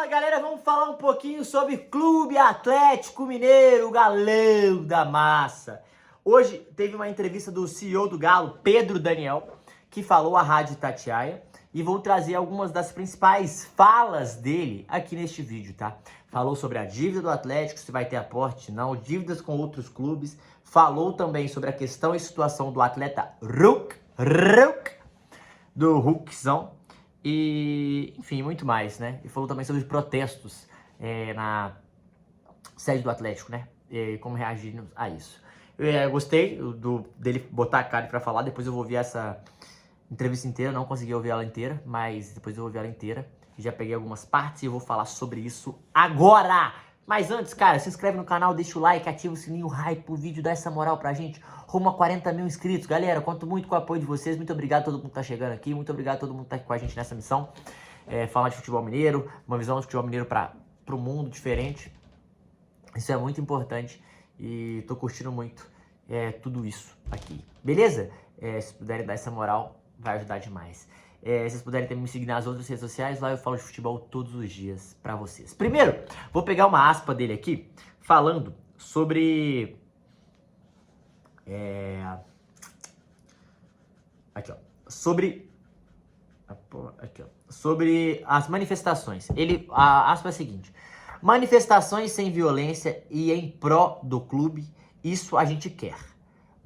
Galera, vamos falar um pouquinho sobre Clube Atlético Mineiro, o galão da massa. Hoje teve uma entrevista do CEO do Galo, Pedro Daniel, que falou à Rádio Itatiaia, e vou trazer algumas das principais falas dele aqui neste vídeo, tá? Falou sobre a dívida do Atlético, se vai ter aporte, não, dívidas com outros clubes. Falou também sobre a questão e situação do atleta do Hulkzão. E, enfim, muito mais, né? E falou também sobre protestos na sede do Atlético, né? E como reagir a isso. Eu gostei dele botar a cara pra falar, depois eu vou ouvir essa entrevista inteira, não consegui ouvir ela inteira, mas depois eu vou ouvir ela inteira. Já peguei algumas partes e eu vou falar sobre isso agora! Mas antes, cara, se inscreve no canal, deixa o like, ativa o sininho, hype pro vídeo, dá essa moral pra gente. Rumo a 40 mil inscritos. Galera, conto muito com o apoio de vocês. Muito obrigado a todo mundo que tá chegando aqui. Muito obrigado a todo mundo que tá aqui com a gente nessa missão. Falar de futebol mineiro, uma visão de futebol mineiro pro mundo diferente. Isso é muito importante e tô curtindo muito tudo isso aqui. Beleza? Se puderem dar essa moral, vai ajudar demais. Se vocês puderem também me seguir nas outras redes sociais, lá eu falo de futebol todos os dias pra vocês. Primeiro, vou pegar uma aspa dele aqui, falando sobre... Aqui, ó. Sobre as manifestações. A aspa é a seguinte: manifestações sem violência e em pró do clube, isso a gente quer.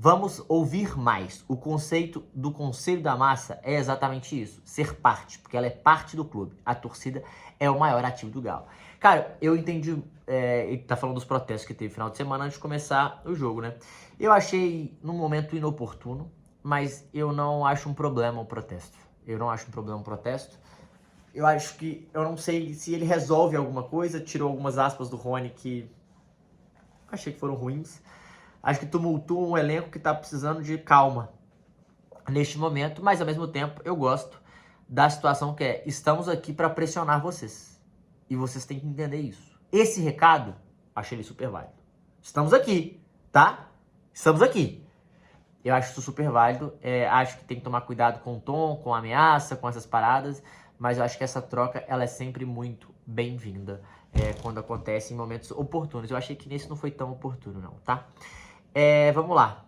Vamos ouvir mais. O conceito do Conselho da Massa é exatamente isso, ser parte, porque ela é parte do clube. A torcida é o maior ativo do Galo. Cara, eu entendi, ele tá falando dos protestos que teve no final de semana antes de começar o jogo, né? Eu achei num momento inoportuno, mas eu não acho um problema o protesto. Eu não acho um problema o protesto. Eu acho que, eu não sei se ele resolve alguma coisa, tirou algumas aspas do Rony que achei que foram ruins. Acho que tumultua um elenco que tá precisando de calma neste momento, mas ao mesmo tempo eu gosto da situação que estamos aqui para pressionar vocês. E vocês têm que entender isso. Esse recado, achei ele super válido. Estamos aqui, tá? Estamos aqui. Eu acho isso super válido. Acho que tem que tomar cuidado com o tom, com a ameaça, com essas paradas, mas eu acho que essa troca, ela é sempre muito bem-vinda quando acontece em momentos oportunos. Eu achei que nesse não foi tão oportuno não, tá? Vamos lá.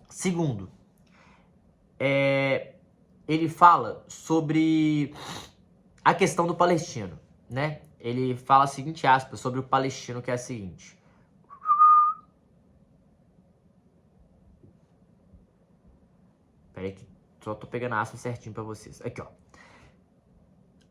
Segundo, ele fala sobre a questão do palestino, né? Ele fala a seguinte aspa sobre o palestino, que é a seguinte: peraí que só tô pegando a aspa certinho pra vocês. Aqui, ó.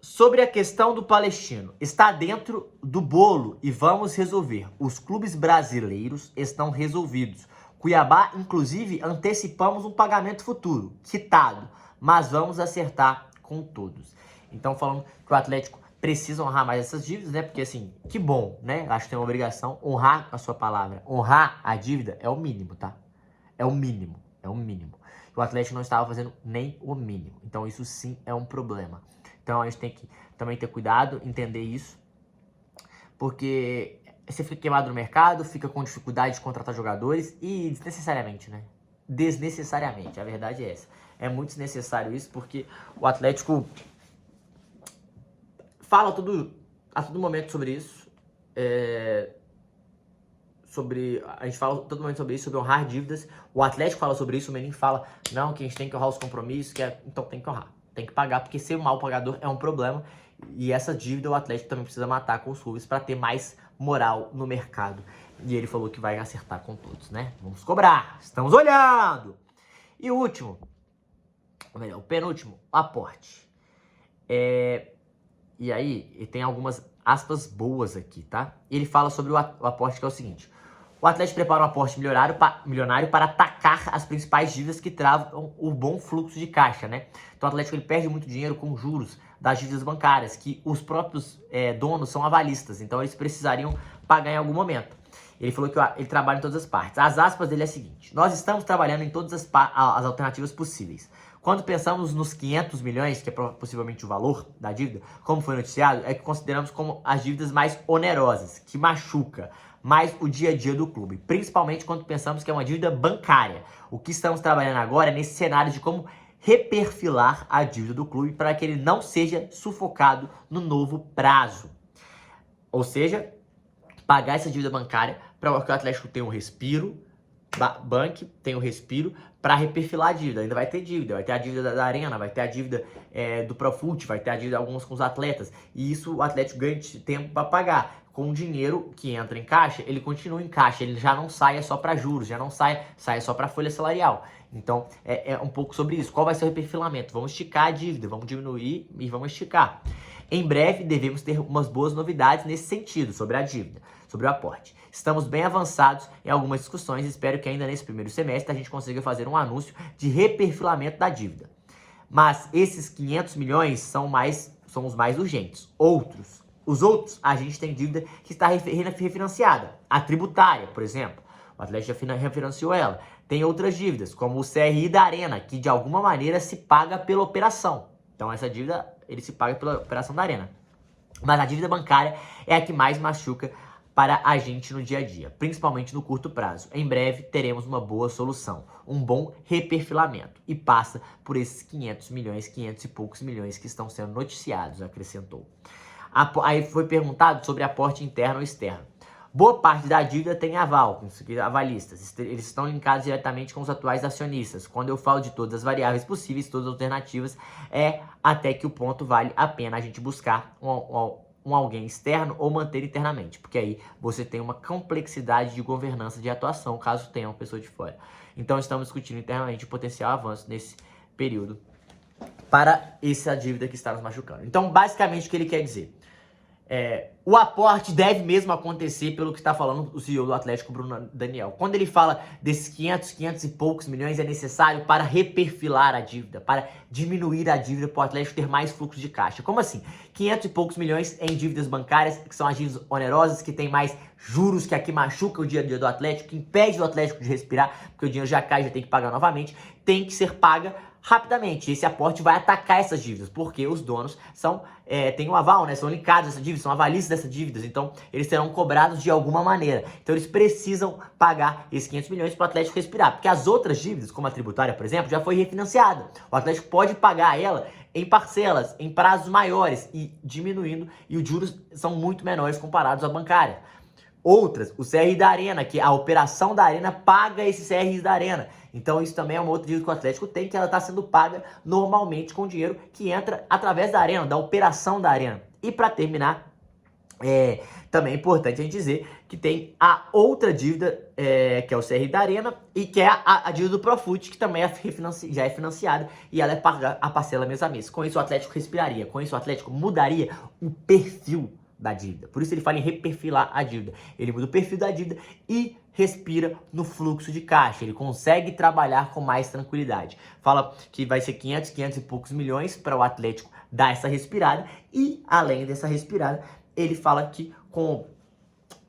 Sobre a questão do palestino, está dentro do bolo e vamos resolver. Os clubes brasileiros estão resolvidos. Cuiabá, inclusive, antecipamos um pagamento futuro, quitado, mas vamos acertar com todos. Então, falando que o Atlético precisa honrar mais essas dívidas, né? Porque, assim, que bom, né? Acho que tem uma obrigação, honrar a sua palavra. Honrar a dívida é o mínimo, tá? É o mínimo, é o mínimo. O Atlético não estava fazendo nem o mínimo. Então, isso sim é um problema. Então a gente tem que também ter cuidado, entender isso, porque você fica queimado no mercado, fica com dificuldade de contratar jogadores e desnecessariamente, né? Desnecessariamente, a verdade é essa. É muito desnecessário isso, porque o Atlético fala a todo momento sobre isso, a gente fala todo momento sobre isso, sobre honrar dívidas. O Atlético fala sobre isso, o Menin fala, não, que a gente tem que honrar os compromissos, então tem que honrar. Tem que pagar, porque ser um mau pagador é um problema. E essa dívida o Atlético também precisa matar com os clubes para ter mais moral no mercado. E ele falou que vai acertar com todos, né? Vamos cobrar, estamos olhando! E o último, ou melhor, o penúltimo, o aporte. E aí, tem algumas aspas boas aqui, tá? Ele fala sobre o aporte, que é o seguinte: o Atlético prepara um aporte milionário para atacar as principais dívidas que travam o bom fluxo de caixa, né? Então o Atlético ele perde muito dinheiro com juros das dívidas bancárias, que os próprios donos são avalistas, então eles precisariam pagar em algum momento. Ele falou que ele trabalha em todas as partes. As aspas dele é a seguinte: nós estamos trabalhando em todas as alternativas possíveis. Quando pensamos nos 500 milhões, que é possivelmente o valor da dívida, como foi noticiado, é que consideramos como as dívidas mais onerosas, que machuca mais o dia a dia do clube, principalmente quando pensamos que é uma dívida bancária. O que estamos trabalhando agora é nesse cenário de como reperfilar a dívida do clube para que ele não seja sufocado no novo prazo. Ou seja, pagar essa dívida bancária para que o Atlético tenha um respiro, banque tenha um respiro para reperfilar a dívida. Ainda vai ter dívida, vai ter a dívida da Arena, vai ter a dívida do Profut, vai ter a dívida algumas com os atletas. E isso o Atlético ganha tempo para pagar. Com o dinheiro que entra em caixa, ele continua em caixa, ele já não sai só para juros, já não sai só para folha salarial. Então, é um pouco sobre isso. Qual vai ser o reperfilamento? Vamos esticar a dívida, vamos diminuir e vamos esticar. Em breve, devemos ter umas boas novidades nesse sentido, sobre a dívida, sobre o aporte. Estamos bem avançados em algumas discussões e espero que ainda nesse primeiro semestre a gente consiga fazer um anúncio de reperfilamento da dívida. Mas esses 500 milhões são os mais urgentes. Os outros, a gente tem dívida que está refinanciada. A tributária, por exemplo. O Atlético já refinanciou ela. Tem outras dívidas, como o CRI da Arena, que de alguma maneira se paga pela operação. Então essa dívida, ele se paga pela operação da Arena. Mas a dívida bancária é a que mais machuca para a gente no dia a dia, principalmente no curto prazo. Em breve teremos uma boa solução, um bom reperfilamento. E passa por esses 500 e poucos milhões que estão sendo noticiados, acrescentou. Aí foi perguntado sobre aporte interno ou externo. Boa parte da dívida tem aval, avalistas. Eles estão linkados diretamente com os atuais acionistas. Quando eu falo de todas as variáveis possíveis, todas as alternativas, é até que o ponto vale a pena a gente buscar alguém externo ou manter internamente. Porque aí você tem uma complexidade de governança de atuação, caso tenha uma pessoa de fora. Então estamos discutindo internamente o potencial avanço nesse período para essa dívida que está nos machucando. Então, basicamente, o que ele quer dizer? O aporte deve mesmo acontecer pelo que está falando o CEO do Atlético, Bruno Daniel. Quando ele fala desses 500 e poucos milhões, é necessário para reperfilar a dívida, para diminuir a dívida para o Atlético ter mais fluxo de caixa. Como assim? 500 e poucos milhões em dívidas bancárias, que são as dívidas onerosas, que tem mais juros, que aqui machuca o dia a dia do Atlético, que impede o Atlético de respirar, porque o dinheiro já cai, já tem que pagar novamente, tem que ser paga rapidamente. Esse aporte vai atacar essas dívidas, porque os donos têm um aval, né? São linkados a essa dívida, são avalistas dessas dívidas, então eles serão cobrados de alguma maneira. Então eles precisam pagar esses 500 milhões para o Atlético respirar, porque as outras dívidas, como a tributária, por exemplo, já foi refinanciada. O Atlético pode pagar ela em parcelas, em prazos maiores e diminuindo, e os juros são muito menores comparados à bancária. Outras, o CRI da Arena, que a operação da Arena paga esses CRIs da Arena. Então isso também é uma outra dívida que o Atlético tem, que ela está sendo paga normalmente com dinheiro que entra através da Arena, da operação da Arena. E para terminar, também é importante a gente dizer que tem a outra dívida, que é o CRI da Arena, e que é a dívida do Profut, que também já é financiada, e ela é paga a parcela mês a mês. Com isso o Atlético respiraria, com isso o Atlético mudaria o perfil da dívida. Por isso ele fala em reperfilar a dívida. Ele muda o perfil da dívida e respira no fluxo de caixa. Ele consegue trabalhar com mais tranquilidade. Fala que vai ser 500 e poucos milhões para o Atlético dar essa respirada. E, além dessa respirada, ele fala que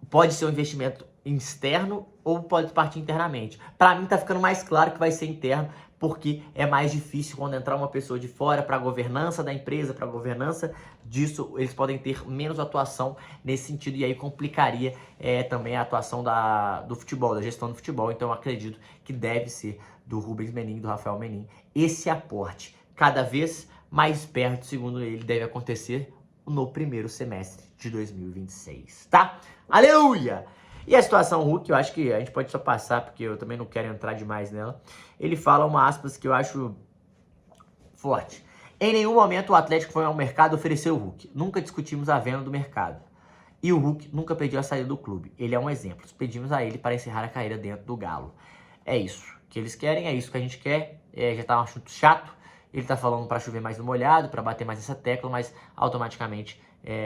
pode ser um investimento externo ou pode partir internamente. Para mim tá ficando mais claro que vai ser interno, porque é mais difícil quando entrar uma pessoa de fora para a governança da empresa, para a governança disso, eles podem ter menos atuação nesse sentido, e aí complicaria também a atuação do futebol, da gestão do futebol. Então eu acredito que deve ser do Rubens Menin, do Rafael Menin, esse aporte cada vez mais perto, segundo ele, deve acontecer no primeiro semestre de 2026, tá? Aleluia! E a situação Hulk, eu acho que a gente pode só passar, porque eu também não quero entrar demais nela. Ele fala uma aspas que eu acho forte. Em nenhum momento o Atlético foi ao mercado oferecer o Hulk. Nunca discutimos a venda do mercado. E o Hulk nunca pediu a saída do clube. Ele é um exemplo. Pedimos a ele para encerrar a carreira dentro do Galo. É isso que eles querem, é isso que a gente quer. Já tá um assunto chato. Ele tá falando para chover mais no molhado, para bater mais essa tecla, mas automaticamente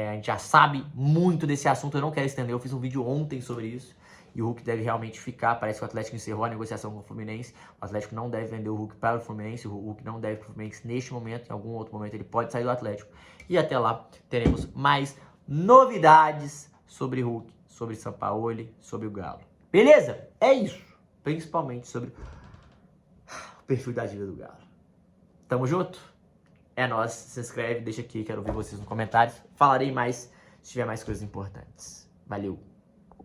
a gente já sabe muito desse assunto. Eu não quero estender, eu fiz um vídeo ontem sobre isso. E o Hulk deve realmente ficar. Parece que o Atlético encerrou a negociação com o Fluminense. O Atlético não deve vender o Hulk para o Fluminense. O Hulk não deve para o Fluminense neste momento. Em algum outro momento ele pode sair do Atlético. E até lá teremos mais novidades sobre Hulk, sobre Sampaoli, sobre o Galo. Beleza? É isso. Principalmente sobre o perfil da dívida do Galo. Tamo junto? É nóis. Se inscreve, deixa aqui. Quero ver vocês nos comentários. Falarei mais se tiver mais coisas importantes. Valeu!